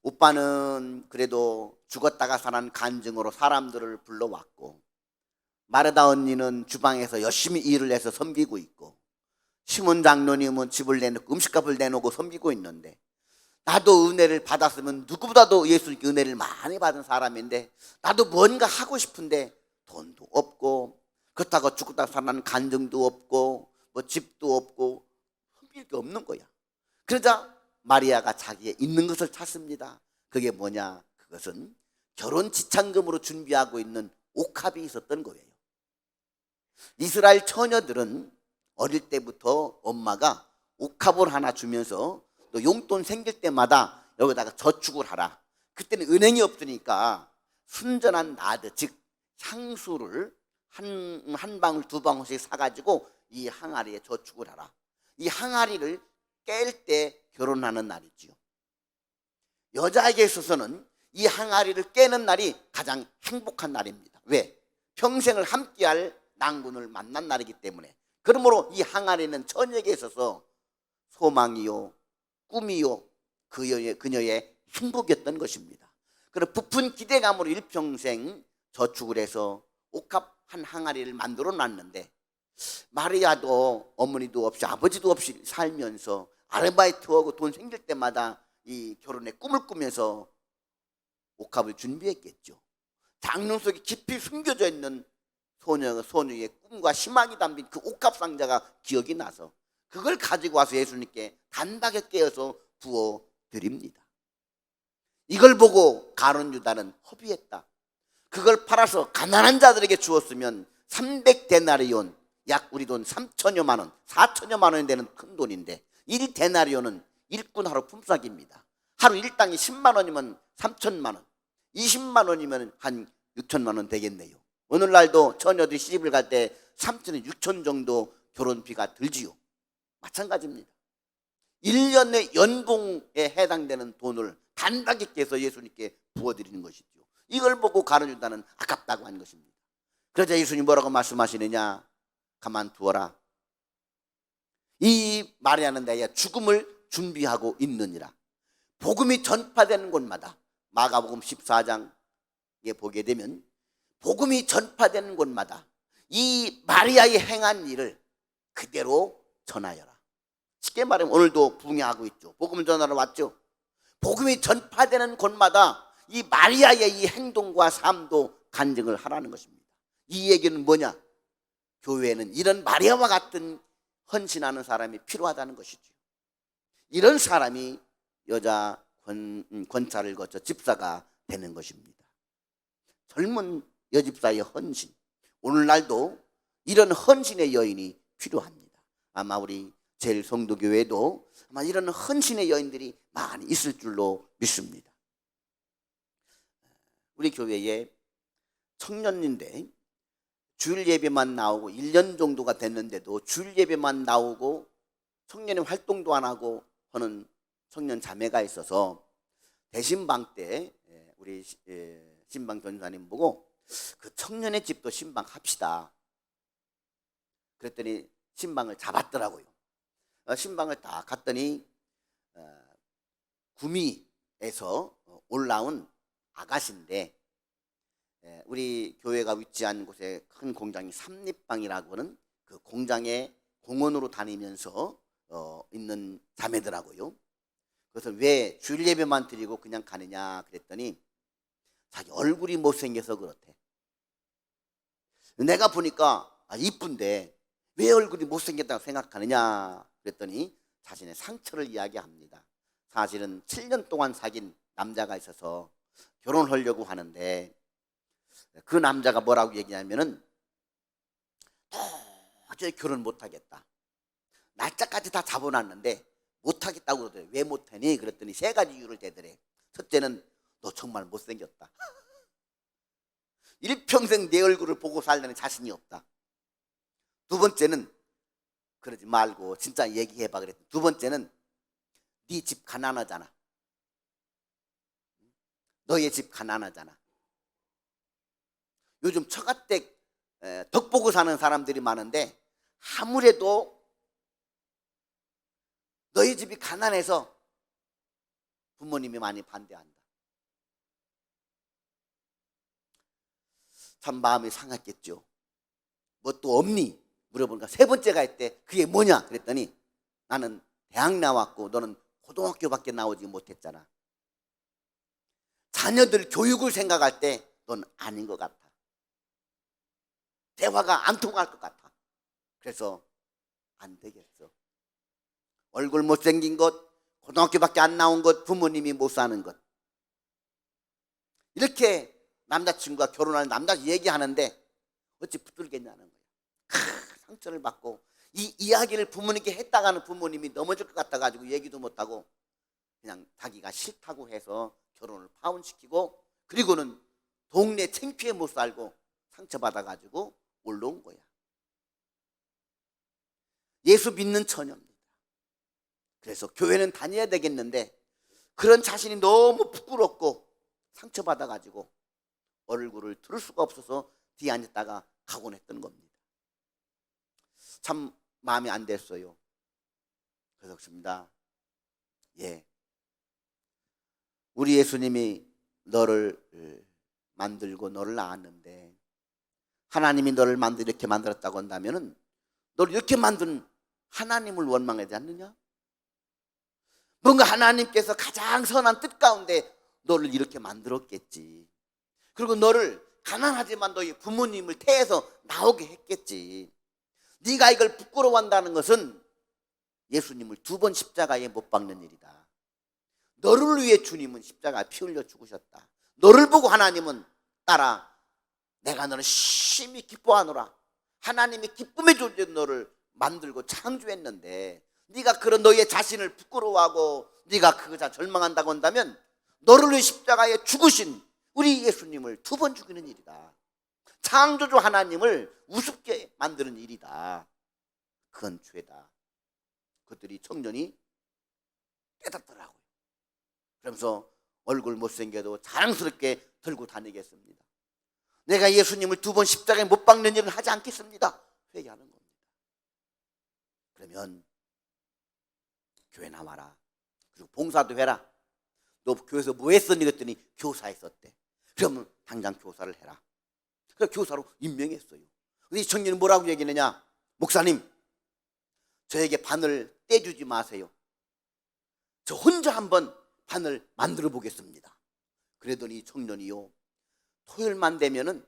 오빠는 그래도 죽었다가 살아난 간증으로 사람들을 불러왔고, 마르다 언니는 주방에서 열심히 일을 해서 섬기고 있고, 시몬 장로님은 집을 내놓고 음식값을 내놓고 섬기고 있는데, 나도 은혜를 받았으면 누구보다도 예수님께 은혜를 많이 받은 사람인데, 나도 뭔가 하고 싶은데 돈도 없고, 그렇다고 죽었다가 살아난 간증도 없고, 뭐 집도 없고, 섬길 게 없는 거야. 그러자 마리아가 자기의 있는 것을 찾습니다. 그게 뭐냐? 그것은 결혼 지참금으로 준비하고 있는 옥합이 있었던 거예요. 이스라엘 처녀들은 어릴 때부터 엄마가 옥합을 하나 주면서 또 용돈 생길 때마다 여기다가 저축을 하라. 그때는 은행이 없으니까 순전한 나드, 즉 향수를 한 방울 두 방울씩 사가지고 이 항아리에 저축을 하라. 이 항아리를 깰 때 결혼하는 날이지요. 여자에게 있어서는 이 항아리를 깨는 날이 가장 행복한 날입니다. 왜? 평생을 함께할 낭군을 만난 날이기 때문에. 그러므로 이 항아리는 처녀에게 있어서 소망이요, 꿈이요, 그녀의 행복이었던 것입니다. 그런 부푼 기대감으로 일평생 저축을 해서 옥합 한 항아리를 만들어 놨는데, 마리아도 어머니도 없이 아버지도 없이 살면서 아르바이트하고 돈 생길 때마다 이 결혼의 꿈을 꾸면서 옥합을 준비했겠죠. 장롱 속에 깊이 숨겨져 있는 소녀의 꿈과 희망이 담긴 그 옥합 상자가 기억이 나서 그걸 가지고 와서 예수님께 단박에 깨어서 부어 드립니다. 이걸 보고 가룟 유다는 허비했다. 그걸 팔아서 가난한 자들에게 주었으면 300데나리온, 약 우리 돈 3천여만 원, 4천여만 원이 되는 큰 돈인데, 1데나리온은 일꾼 하루 품삯입니다. 하루 일당이 10만 원이면 3천만 원, 20만 원이면 한 6천만 원 되겠네요. 오늘날도 처녀들이 시집을 갈 때 3천에 6천 정도 결혼비가 들지요. 마찬가지입니다. 1년의 연봉에 해당되는 돈을 단박에 깨서 예수님께 부어드리는 것이죠. 이걸 보고 가룟 유다는 아깝다고 한 것입니다. 그러자 예수님 뭐라고 말씀하시느냐? 가만두어라. 이 마리아는 내가 죽음을 준비하고 있느니라. 복음이 전파되는 곳마다, 마가복음 14장에 보게 되면 복음이 전파되는 곳마다 이 마리아의 행한 일을 그대로 전하여라. 쉽게 말하면 오늘도 부흥하고 있죠. 복음을 전하러 왔죠. 복음이 전파되는 곳마다 이 마리아의 이 행동과 삶도 간증을 하라는 것입니다. 이 얘기는 뭐냐? 교회에는 이런 마리아와 같은 헌신하는 사람이 필요하다는 것이죠. 이런 사람이 여자 권찰을 거쳐 집사가 되는 것입니다. 젊은 여집사의 헌신, 오늘날도 이런 헌신의 여인이 필요합니다. 아마 우리 제일성도교회도 아마 이런 헌신의 여인들이 많이 있을 줄로 믿습니다. 우리 교회에 청년인데 주일 예배만 나오고 1년 정도가 됐는데도 주일 예배만 나오고 청년의 활동도 안 하고 하는 청년 자매가 있어서 대신방 때 우리 신방 전사님 보고 그 청년의 집도 신방합시다. 그랬더니 신방을 잡았더라고요. 신방을 딱 갔더니 구미에서 올라온 아가씨인데, 우리 교회가 위치한 곳에 큰 공장이 삼립방이라고 하는 그 공장에 공원으로 다니면서 있는 자매더라고요. 그래서 왜 주일 예배만 드리고 그냥 가느냐 그랬더니 자기 얼굴이 못생겨서 그렇대. 내가 보니까 이쁜데 왜 얼굴이 못생겼다고 생각하느냐 그랬더니 자신의 상처를 이야기합니다. 사실은 7년 동안 사귄 남자가 있어서 결혼하려고 하는데 그 남자가 뭐라고 얘기하면은 도저히 결혼 못하겠다. 날짜까지 다 잡아놨는데 못하겠다고 그러더래. 왜 못하니? 그랬더니 3가지 이유를 대더래. 첫째는 너 정말 못생겼다. 일평생 내 얼굴을 보고 살려는 자신이 없다. 두 번째는 그러지 말고 진짜 얘기해봐 그랬더니 두 번째는 네 집 가난하잖아. 너의 집 가난하잖아. 요즘 처가댁 덕 보고 사는 사람들이 많은데 아무래도 너희 집이 가난해서 부모님이 많이 반대한다. 참 마음이 상했겠죠. 뭐 또 없니? 물어보니까 세 번째가 있대. 그게 뭐냐? 그랬더니 나는 대학 나왔고 너는 고등학교밖에 나오지 못했잖아. 자녀들 교육을 생각할 때 넌 아닌 것 같아. 대화가 안 통할 것 같아. 그래서 안 되겠어. 얼굴 못생긴 것, 고등학교밖에 안 나온 것, 부모님이 못 사는 것. 이렇게 남자친구가 결혼할 남자 얘기하는데 어찌 붙들겠냐는 거야. 상처를 받고 이 이야기를 부모님께 했다가는 부모님이 넘어질 것 같아가지고 얘기도 못하고 그냥 자기가 싫다고 해서 결혼을 파혼시키고 그리고는 동네 창피해 못 살고 상처받아가지고 올라온 거야. 예수 믿는 처녀입니다. 그래서 교회는 다녀야 되겠는데 그런 자신이 너무 부끄럽고 상처받아가지고 얼굴을 들을 수가 없어서 뒤에 앉았다가 가곤 했던 겁니다. 참 마음이 안 됐어요. 그래서 그렇습니다. 예, 우리 예수님이 너를 만들고 너를 낳았는데 하나님이 너를 이렇게 만들었다고 한다면은 너를 이렇게 만든 하나님을 원망하지 않느냐? 뭔가 하나님께서 가장 선한 뜻 가운데 너를 이렇게 만들었겠지. 그리고 너를 가난하지만 너희 부모님을 태해서 나오게 했겠지. 네가 이걸 부끄러워한다는 것은 예수님을 두 번 십자가에 못 박는 일이다. 너를 위해 주님은 십자가에 피 흘려 죽으셨다. 너를 보고 하나님은 따라 내가 너를 심히 기뻐하노라. 하나님이 기쁨의 존재 너를 만들고 창조했는데 네가 그런 너의 자신을 부끄러워하고 네가 그것을 절망한다고 한다면 너를 위해 십자가에 죽으신 우리 예수님을 두 번 죽이는 일이다. 창조주 하나님을 우습게 만드는 일이다. 그건 죄다. 그들이 청년이 깨닫더라고요. 그러면서 얼굴 못생겨도 자랑스럽게 들고 다니겠습니다. 내가 예수님을 두 번 십자가에 못 박는 일은 하지 않겠습니다. 회개하는 겁니다. 그러면 교회 나와라. 그리고 봉사도 해라. 너 교회에서 뭐 했었니? 그랬더니 교사했었대. 그러면 당장 교사를 해라. 그래서 교사로 임명했어요. 근데 이 청년이 뭐라고 얘기하느냐? 목사님, 저에게 바늘 떼주지 마세요. 저 혼자 한번 바늘 만들어 보겠습니다. 그러더니 이 청년이요, 토요일만 되면은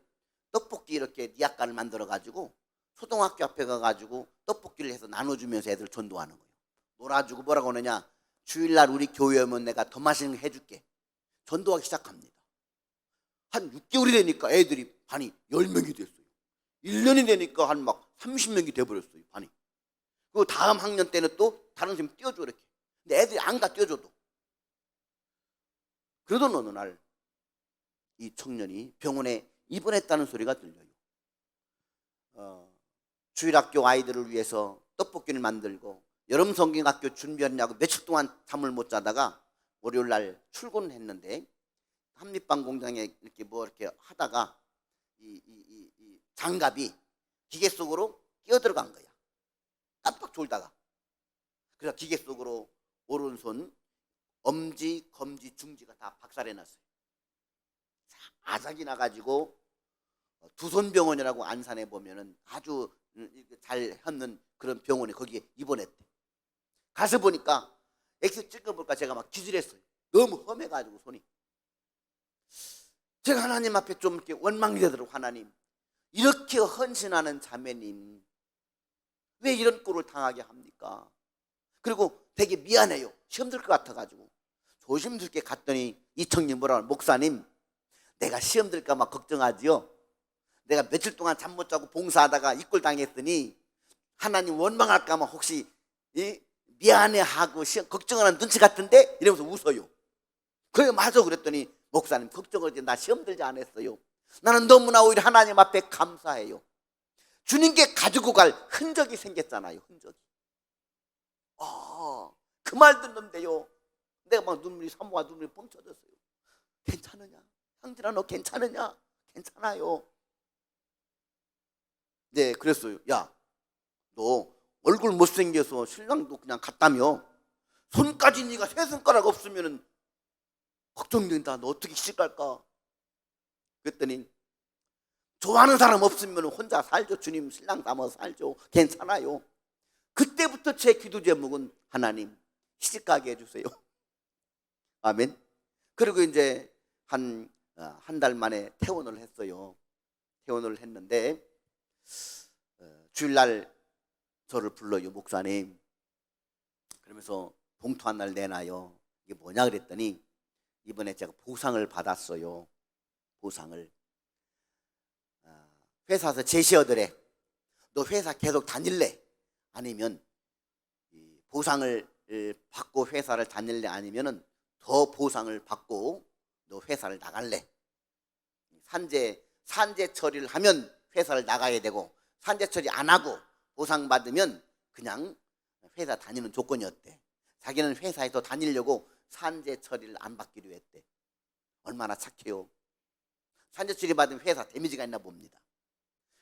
떡볶이 이렇게 니약간을 만들어 가지고 초등학교 앞에 가가지고 떡볶이를 해서 나눠주면서 애들 전도하는 거예요. 놀아주고 뭐라고 하느냐? 주일날 우리 교회 오면 내가 더 맛있는 거 해줄게. 전도하기 시작합니다. 한 6개월이 되니까 애들이 반이 10명이 됐어요. 1년이 되니까 한 막 30명이 돼버렸어요, 반이. 그리고 다음 학년 때는 또 다른 선생님 띄워줘 이렇게. 근데 애들이 안 가 띄워줘도. 그러던 어느 날 이 청년이 병원에 입원했다는 소리가 들려요. 주일학교 아이들을 위해서 떡볶이를 만들고 여름 성경학교 준비하느냐고 며칠 동안 잠을 못 자다가 월요일날 출근을 했는데 한립방 공장에 이렇게 뭐 이렇게 하다가 이 장갑이 기계 속으로 끼어 들어간 거야. 깜빡 졸다가. 그래서 기계 속으로 오른손 엄지, 검지, 중지가 다 박살내 났어요. 아작이 나가지고 두손병원이라고 안산에 보면은 아주 잘 하는 그런 병원에 거기에 입원했대. 가서 보니까 엑스 찍어볼까 제가 막 기절했어요. 너무 험해가지고 손이. 제가 하나님 앞에 좀 이렇게 원망이 되더라고. 하나님, 이렇게 헌신하는 자매님 왜 이런 꼴을 당하게 합니까? 그리고 되게 미안해요. 시험 들 것 같아가지고 조심스럽게 갔더니 이 청년 뭐라 하냐? 목사님, 내가 시험 들까 막 걱정하지요. 내가 며칠 동안 잠 못 자고 봉사하다가 이 꼴 당했더니 하나님 원망할까 봐 혹시 미안해하고 걱정하는 눈치 같은데? 이러면서 웃어요. 그래 맞아. 그랬더니 목사님, 걱정을 나 시험 들지 않았어요. 나는 너무나 오히려 하나님 앞에 감사해요. 주님께 가지고 갈 흔적이 생겼잖아요. 흔적이. 그 말 듣는데요, 내가 막 사모가 눈물이 뻥쳐졌어요. 괜찮으냐? 형진아, 너 괜찮으냐? 괜찮아요. 네, 그랬어요. 야, 너 얼굴 못생겨서 신랑도 그냥 갔다며, 손까지 네가 세 손가락 없으면 걱정된다. 너 어떻게 시집 갈까? 그랬더니 좋아하는 사람 없으면 혼자 살죠. 주님 신랑 담아서 살죠. 괜찮아요. 그때부터 제 기도 제목은 하나님 시집 가게 해주세요. 아멘. 그리고 이제 한 달 만에 퇴원을 했어요. 퇴원을 했는데 주일날 저를 불러요. 목사님. 그러면서 봉투 한 날 내놔요. 이게 뭐냐 그랬더니 이번에 제가 보상을 받았어요. 보상을. 회사에서 제시어더래. 너 회사 계속 다닐래? 아니면 보상을 받고 회사를 다닐래? 아니면은 더 보상을 받고 너 회사를 나갈래? 산재 처리를 하면 회사를 나가야 되고, 산재 처리 안 하고 보상 받으면 그냥 회사 다니는 조건이었대. 자기는 회사에서 다니려고 산재 처리를 안 받기로 했대. 얼마나 착해요. 산재 처리 받으면 회사 데미지가 있나 봅니다.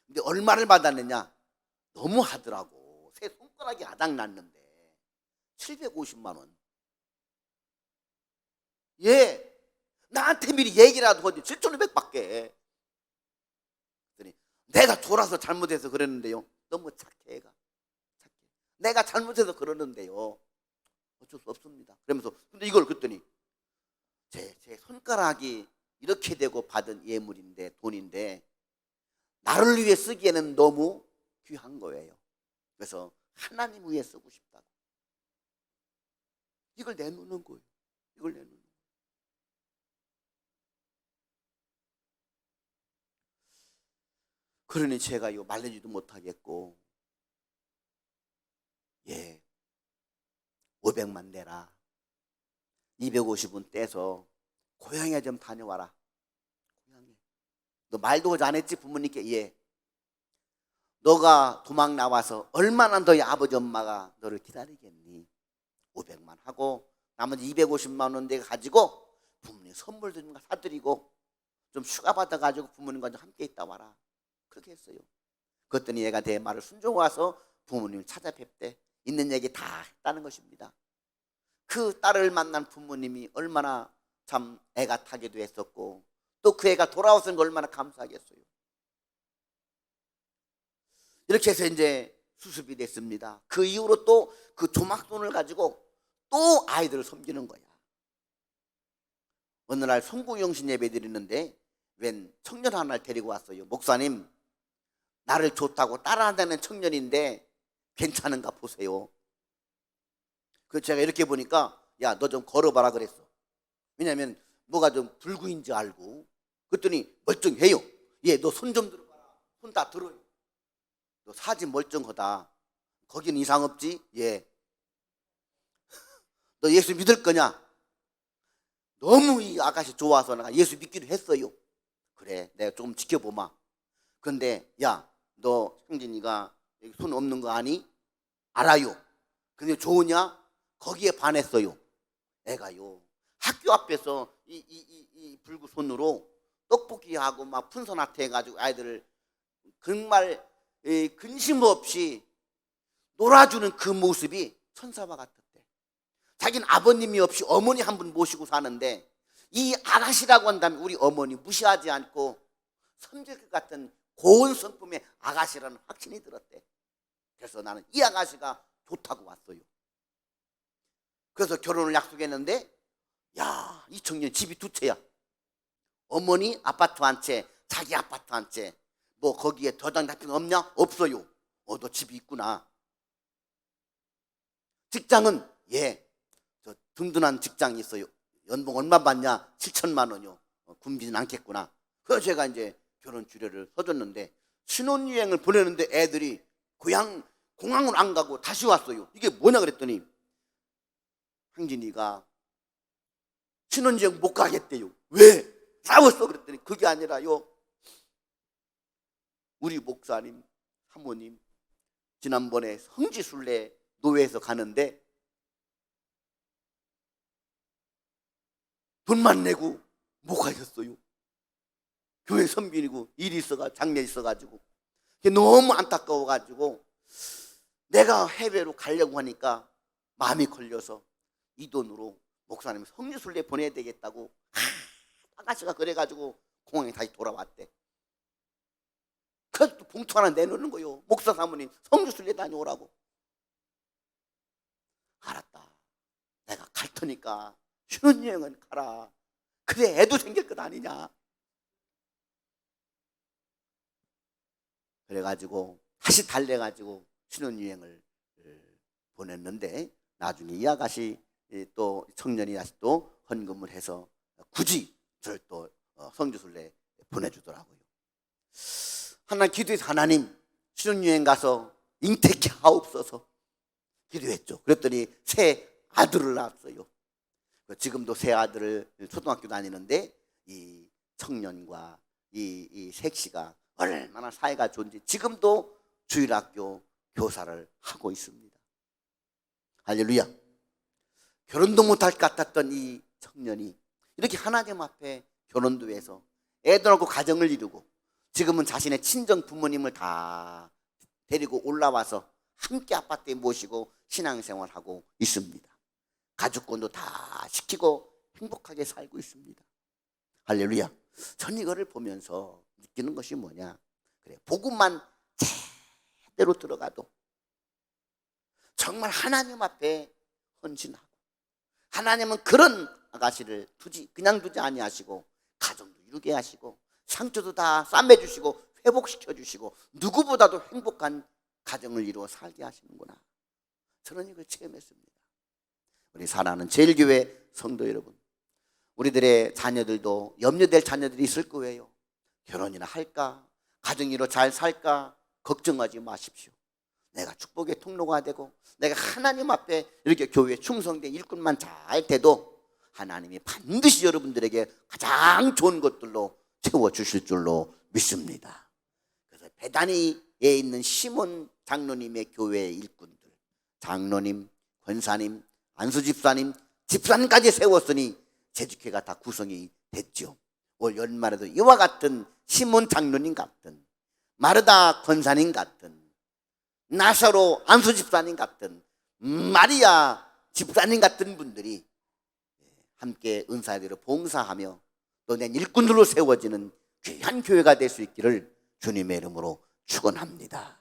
근데 얼마를 받았느냐? 너무 하더라고. 새 손가락이 아닥났는데 750만 원. 예, 나한테 미리 얘기라도 하지. 7,500밖에. 내가 졸아서 잘못해서 그랬는데요. 너무 착해, 애가. 착해. 내가 잘못해서 그러는데요. 어쩔 수 없습니다. 그러면서 근데 이걸 그랬더니 제 손가락이 이렇게 되고 받은 예물인데, 돈인데 나를 위해 쓰기에는 너무 귀한 거예요. 그래서 하나님 위해 쓰고 싶다고. 이걸 내놓는 거예요. 이걸 내놓는 거예요. 그러니 제가 이거 말리지도 못하겠고, 500만 내라. 250은 떼서 고향에 좀 다녀와라. 고향에. 너 말도 하지 안 했지 부모님께? 예. 너가 도망 나와서 얼마나 너희 아버지 엄마가 너를 기다리겠니? 500만 하고 나머지 250만 원 내가 가지고 부모님 선물 좀 사드리고 좀 휴가 받아가지고 부모님과 좀 함께 있다 와라. 그렇게 했어요. 그랬더니 얘가 내 말을 순종와서 부모님을 찾아뵙대. 있는 얘기 다 했다는 것입니다. 그 딸을 만난 부모님이 얼마나 참 애가 타기도 했었고, 또 그 애가 돌아와서 얼마나 감사하겠어요. 이렇게 해서 이제 수습이 됐습니다. 그 이후로 또 그 조막돈을 가지고 또 아이들을 섬기는 거야. 어느 날 송구영신 예배 드리는데 웬 청년 하나를 데리고 왔어요. 목사님, 나를 좋다고 따라한다는 청년인데 괜찮은가 보세요. 그래서 제가 이렇게 보니까 야, 너 좀 걸어봐라 그랬어. 왜냐하면 뭐가 좀 불구인지 알고. 그랬더니 멀쩡해요. 예, 너 손 좀 들어봐라. 손 다 들어요. 너 사진 멀쩡하다. 거긴 이상 없지? 예. 너 예수 믿을 거냐? 너무 이 아가씨 좋아서 내가 예수 믿기로 했어요. 그래, 내가 조금 지켜보마. 근데 야, 너 형진이가 손 없는 거 아니? 알아요. 근데 좋으냐? 거기에 반했어요. 애가요. 학교 앞에서 이 불구 손으로 떡볶이하고 막 풍선아트 해가지고 아이들을 정말 근심 없이 놀아주는 그 모습이 천사와 같았대. 자기는 아버님이 없이 어머니 한 분 모시고 사는데 이 아가씨라고 한다면 우리 어머니 무시하지 않고 섬길 것 같은 고운 성품의 아가씨라는 확신이 들었대. 그래서 나는 이 아가씨가 좋다고 왔어요. 그래서 결혼을 약속했는데 야, 이 청년 집이 두 채야. 어머니 아파트 한 채, 자기 아파트 한 채. 뭐 거기에 도장 잡힌 거 없냐? 없어요. 너 집이 있구나. 직장은 저 든든한 직장이 있어요. 연봉 얼마 받냐? 7천만 원이요. 굶지는 않겠구나. 그래서 제가 이제 결혼 주례를 서줬는데 신혼여행을 보내는데 애들이 공항을 안 가고 다시 왔어요. 이게 뭐냐 그랬더니 황진이가 신혼여행 못 가겠대요. 왜? 싸웠어 그랬더니 그게 아니라요. 우리 목사님, 사모님 지난번에 성지순례 노회에서 가는데 돈만 내고 못 가셨어요. 교회 선비이고 일이 장례 있어가지고 너무 안타까워가지고 내가 해외로 가려고 하니까 마음이 걸려서 이 돈으로 목사님 성지순례 보내야 되겠다고 아가씨가 그래가지고 공항에 다시 돌아왔대. 그래서 또 봉투 하나 내놓는 거요. 목사 사모님 성지순례 다녀오라고. 알았다. 내가 갈 테니까 신혼여행은 가라. 그래 애도 생길 것 아니냐. 그래가지고 다시 달래가지고 신혼여행을 보냈는데 나중에 이 아가씨 또 청년이 다시 또 헌금을 해서 굳이 저를 또 성지순례 보내주더라고요. 하나님 기도해서 하나님 신혼여행 가서 잉태케 하옵소서 기도했죠. 그랬더니 새 아들을 낳았어요. 지금도 새 아들을 초등학교 다니는데 이 청년과 이 색시가 얼마나 사이가 좋은지 지금도 주일학교 교사를 하고 있습니다. 할렐루야. 결혼도 못할 것 같았던 이 청년이 이렇게 하나님 앞에 결혼도 해서 애들 낳고 가정을 이루고 지금은 자신의 친정 부모님을 다 데리고 올라와서 함께 아파트에 모시고 신앙생활하고 있습니다. 가족권도 다 시키고 행복하게 살고 있습니다. 할렐루야. 전 이거를 보면서 느끼는 것이 뭐냐, 그래 복음만 제대로 들어가도 정말 하나님 앞에 헌신하고 하나님은 그런 아가씨를 그냥 두지 아니하시고 가정도 이루게 하시고 상처도 다 싸매주시고 회복시켜주시고 누구보다도 행복한 가정을 이루어 살게 하시는구나. 저는 이걸 체험했습니다. 우리 사랑하는 제일교회 성도 여러분, 우리들의 자녀들도 염려될 자녀들이 있을 거예요. 결혼이나 할까, 가정이로 잘 살까 걱정하지 마십시오. 내가 축복의 통로가 되고 내가 하나님 앞에 이렇게 교회에 충성된 일꾼만 잘 돼도 하나님이 반드시 여러분들에게 가장 좋은 것들로 채워주실 줄로 믿습니다. 그래서 베다니에 있는 시몬 장로님의 교회의 일꾼들, 장로님, 권사님, 안수집사님, 집사님까지 세웠으니 재직회가 다 구성이 됐죠. 올 연말에도 이와 같은 시몬 장로님 같은, 마르다 권사님 같은, 나사로 안수집사님 같은, 마리아 집사님 같은 분들이 함께 은사대로 봉사하며 또 낸 일꾼들로 세워지는 귀한 교회가 될 수 있기를 주님의 이름으로 축원합니다.